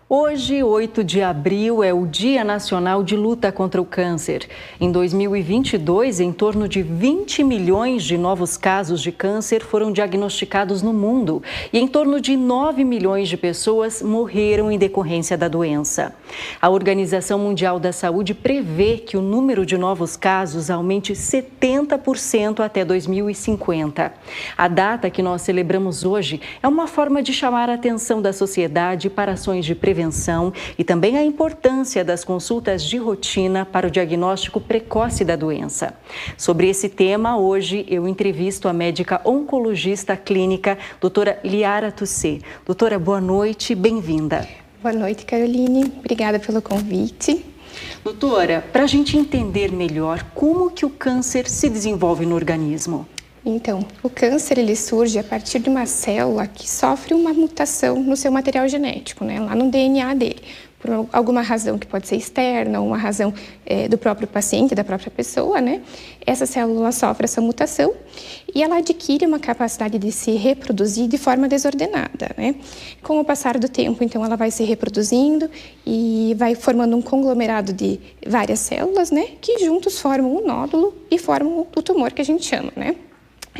Hoje, 8 de abril, é o Dia Nacional de Luta contra o Câncer. Em 2022, em torno de 20 milhões de novos casos de câncer foram diagnosticados no mundo e em torno de 9 milhões de pessoas morreram em decorrência da doença. A Organização Mundial da Saúde prevê que o número de novos casos aumente 70% até 2050. A data que nós celebramos hoje é uma forma de chamar a atenção da sociedade para ações de prevenção e também a importância das consultas de rotina para o diagnóstico precoce da doença. Sobre esse tema, hoje eu entrevisto a médica oncologista clínica, doutora Liara Tussé. Doutora, boa noite, bem-vinda. Boa noite, Caroline. Obrigada pelo convite. Doutora, para a gente entender melhor como que o câncer se desenvolve no organismo. Então, o câncer ele surge a partir de uma célula que sofre uma mutação no seu material genético, né, lá no DNA dele, por alguma razão que pode ser externa, ou uma razão do próprio paciente, da própria pessoa, né? Essa célula sofre essa mutação e ela adquire uma capacidade de se reproduzir de forma desordenada, né? Com o passar do tempo, então, ela vai se reproduzindo e vai formando um conglomerado de várias células, né? Que juntos formam um nódulo e formam o tumor que a gente chama, né?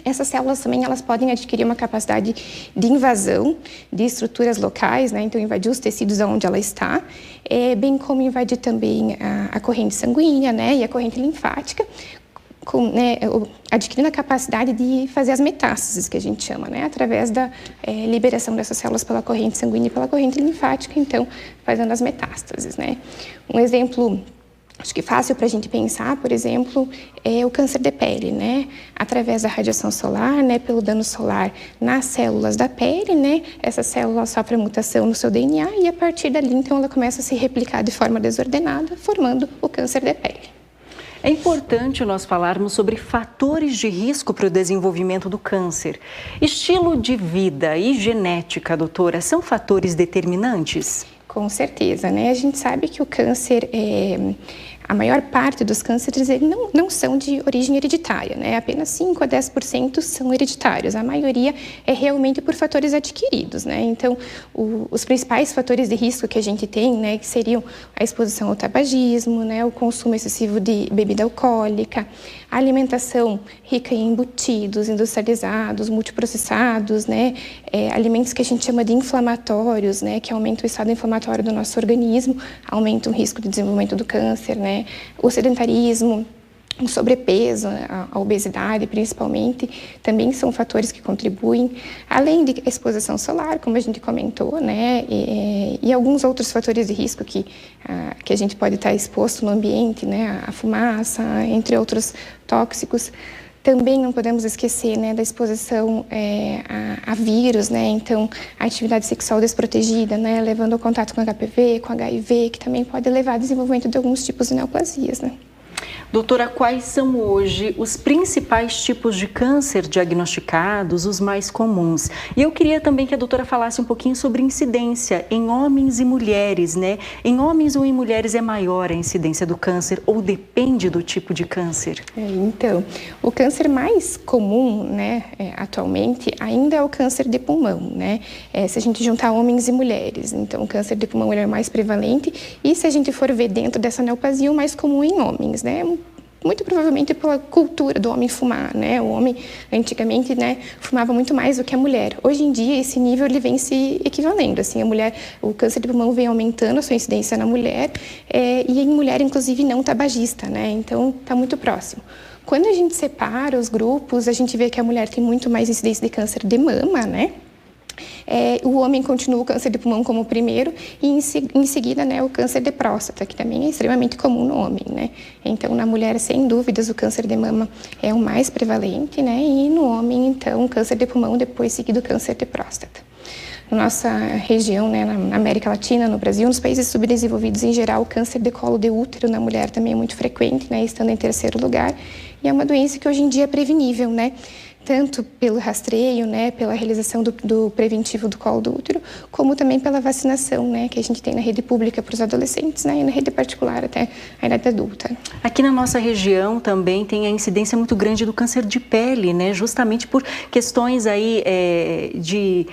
Essas células também elas podem adquirir uma capacidade de invasão de estruturas locais, né? Então invadir os tecidos onde ela está, bem como invadir também a corrente sanguínea, né? E a corrente linfática, adquirindo a capacidade de fazer as metástases, que a gente chama, né? Através da liberação dessas células pela corrente sanguínea e pela corrente linfática, então fazendo as metástases, né? Um exemplo acho que fácil para a gente pensar, por exemplo, é o câncer de pele, né? Através da radiação solar, né? Pelo dano solar nas células da pele, né? Essa célula sofre a mutação no seu DNA e a partir dali, então, ela começa a se replicar de forma desordenada, formando o câncer de pele. É importante nós falarmos sobre fatores de risco para o desenvolvimento do câncer. Estilo de vida e genética, doutora, são fatores determinantes? Com certeza, né? A gente sabe que o câncer, a maior parte dos cânceres não são de origem hereditária, né? Apenas 5 a 10% são hereditários. A maioria é realmente por fatores adquiridos, né? Então, os principais fatores de risco que a gente tem, né, que seriam a exposição ao tabagismo, né, o consumo excessivo de bebida alcoólica, a alimentação rica em embutidos, industrializados, multiprocessados, né, alimentos que a gente chama de inflamatórios, né, que aumentam o estado inflamatório do nosso organismo, aumentam o risco de desenvolvimento do câncer, né, o sedentarismo, o sobrepeso, a obesidade principalmente, também são fatores que contribuem, além de exposição solar, como a gente comentou, né, e alguns outros fatores de risco que a gente pode estar exposto no ambiente, né, a fumaça, entre outros tóxicos. Também não podemos esquecer, né, da exposição a vírus, né, então a atividade sexual desprotegida, né, levando ao contato com HPV, com HIV, que também pode levar ao desenvolvimento de alguns tipos de neoplasias, né. Doutora, quais são hoje os principais tipos de câncer diagnosticados, os mais comuns? E eu queria também que a doutora falasse um pouquinho sobre incidência em homens e mulheres, né? Em homens ou em mulheres é maior a incidência do câncer ou depende do tipo de câncer? Então, o câncer mais comum, né, atualmente, ainda é o câncer de pulmão, né? Se a gente juntar homens e mulheres, então o câncer de pulmão ele é mais prevalente e se a gente for ver dentro dessa neoplasia, o mais comum em homens, né? Muito provavelmente pela cultura do homem fumar, né? O homem, antigamente, né, fumava muito mais do que a mulher. Hoje em dia, esse nível ele vem se equivalendo, assim, a mulher, o câncer de pulmão vem aumentando a sua incidência na mulher e em mulher, inclusive, não tabagista, né? Então, está muito próximo. Quando a gente separa os grupos, a gente vê que a mulher tem muito mais incidência de câncer de mama, né? O homem continua o câncer de pulmão como o primeiro e em seguida, né, o câncer de próstata, que também é extremamente comum no homem, né? Então, na mulher, sem dúvidas, o câncer de mama é o mais prevalente, né? E no homem, então, o câncer de pulmão, depois seguido o câncer de próstata. Na nossa região, né, na América Latina, no Brasil, nos países subdesenvolvidos em geral, o câncer de colo de útero na mulher também é muito frequente, né, estando em terceiro lugar. E é uma doença que hoje em dia é prevenível, né? Tanto pelo rastreio, né, pela realização do preventivo do colo do útero, como também pela vacinação, né, que a gente tem na rede pública para os adolescentes, né, e na rede particular até a idade adulta. Aqui na nossa região também tem a incidência muito grande do câncer de pele, né, justamente por questões aí de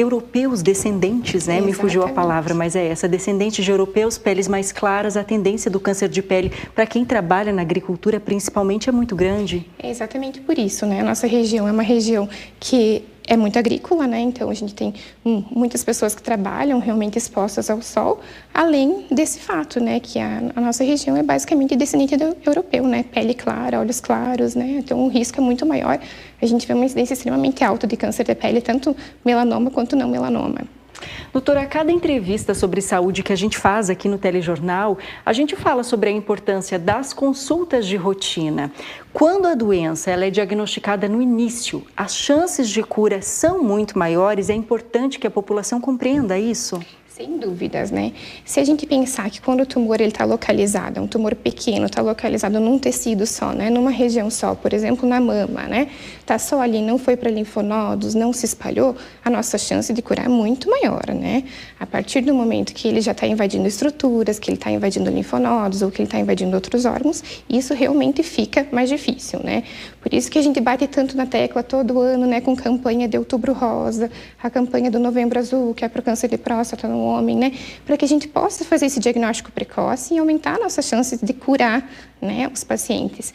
europeus descendentes, né? Me fugiu a palavra, mas é essa, descendentes de europeus, peles mais claras, a tendência do câncer de pele para quem trabalha na agricultura principalmente é muito grande. É exatamente por isso, né? A nossa região é uma região que é muito agrícola, né? Então a gente tem muitas pessoas que trabalham realmente expostas ao sol, além desse fato, né? Que a nossa região é basicamente descendente do europeu, né? Pele clara, olhos claros, né? Então o risco é muito maior. A gente vê uma incidência extremamente alta de câncer de pele, tanto melanoma quanto não melanoma. Doutora, a cada entrevista sobre saúde que a gente faz aqui no telejornal, a gente fala sobre a importância das consultas de rotina. Quando a doença ela é diagnosticada no início, as chances de cura são muito maiores, é importante que a população compreenda isso. Sem dúvidas, né? Se a gente pensar que quando o tumor está localizado, é um tumor pequeno, está localizado num tecido só, né? Numa região só, por exemplo, na mama, né? Está só ali, não foi para linfonodos, não se espalhou, a nossa chance de curar é muito maior, né? A partir do momento que ele já está invadindo estruturas, que ele está invadindo linfonodos ou que ele está invadindo outros órgãos, isso realmente fica mais difícil, né? Por isso que a gente bate tanto na tecla todo ano, né? Com campanha de Outubro Rosa, a campanha do Novembro Azul, que é para o câncer de próstata no homem, né? Para que a gente possa fazer esse diagnóstico precoce e aumentar nossas chances de curar, né, os pacientes.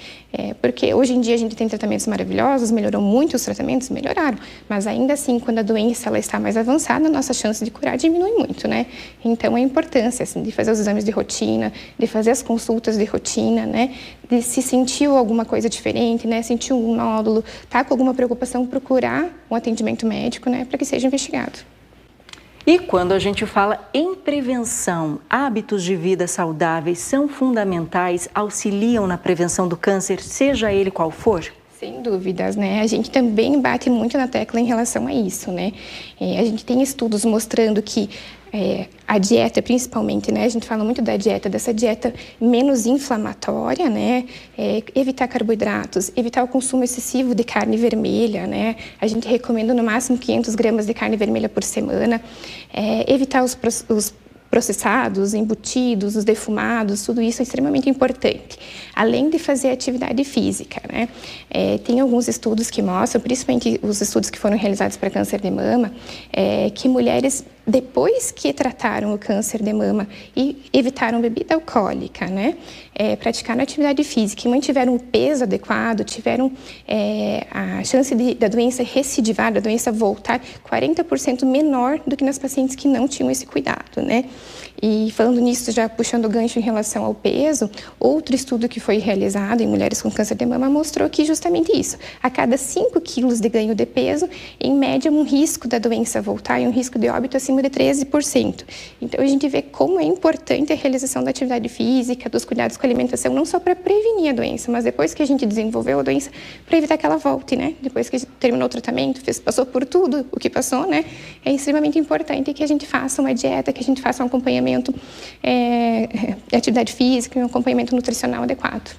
Porque hoje em dia a gente tem tratamentos maravilhosos, melhorou muito os tratamentos, melhoraram, mas ainda assim, quando a doença ela está mais avançada, a nossa chance de curar diminui muito, né? Então, a importância assim, de fazer os exames de rotina, de fazer as consultas de rotina, né? De se sentiu alguma coisa diferente, né? Sentiu um nódulo, tá com alguma preocupação, procurar um atendimento médico, né? Para que seja investigado. E quando a gente fala em prevenção, hábitos de vida saudáveis são fundamentais, auxiliam na prevenção do câncer, seja ele qual for? Sem dúvidas, né? A gente também bate muito na tecla em relação a isso, né? A gente tem estudos mostrando que a dieta, principalmente, né? A gente fala muito da dieta, dessa dieta menos inflamatória, né? Evitar carboidratos, evitar o consumo excessivo de carne vermelha, né? A gente recomenda no máximo 500 gramas de carne vermelha por semana. Evitar os processados, embutidos, os defumados, tudo isso é extremamente importante. Além de fazer atividade física, né? Tem alguns estudos que mostram, principalmente os estudos que foram realizados para câncer de mama, que mulheres, depois que trataram o câncer de mama e evitaram bebida alcoólica, né? Praticaram atividade física e mantiveram o peso adequado, tiveram a chance da doença recidivar, da doença voltar 40% menor do que nas pacientes que não tinham esse cuidado, né? E falando nisso, já puxando o gancho em relação ao peso, outro estudo que foi realizado em mulheres com câncer de mama mostrou que justamente isso. A cada 5 quilos de ganho de peso, em média, um risco da doença voltar e um risco de óbito acima de 13%. Então, a gente vê como é importante a realização da atividade física, dos cuidados com a alimentação, não só para prevenir a doença, mas depois que a gente desenvolveu a doença, para evitar que ela volte, né? Depois que terminou o tratamento, passou por tudo o que passou, né? É extremamente importante que a gente faça uma dieta, que a gente faça um acompanhamento de atividade física e um acompanhamento nutricional adequado.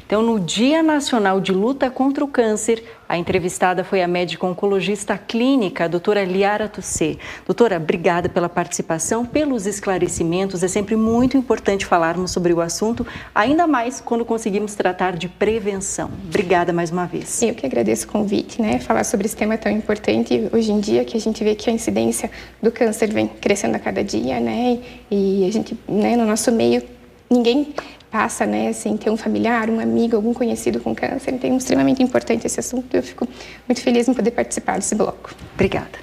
Então, no Dia Nacional de Luta contra o Câncer, a entrevistada foi a médica oncologista clínica, a doutora Liara Tussé. Doutora, obrigada pela participação, pelos esclarecimentos. É sempre muito importante falarmos sobre o assunto, ainda mais quando conseguimos tratar de prevenção. Obrigada mais uma vez. Eu que agradeço o convite, né? Falar sobre esse tema tão importante hoje em dia, que a gente vê que a incidência do câncer vem crescendo a cada dia, né? E a gente, né, no nosso meio, ninguém passa, né, sem ter um familiar, um amigo, algum conhecido com câncer. Então, é extremamente importante esse assunto. Eu fico muito feliz em poder participar desse bloco. Obrigada.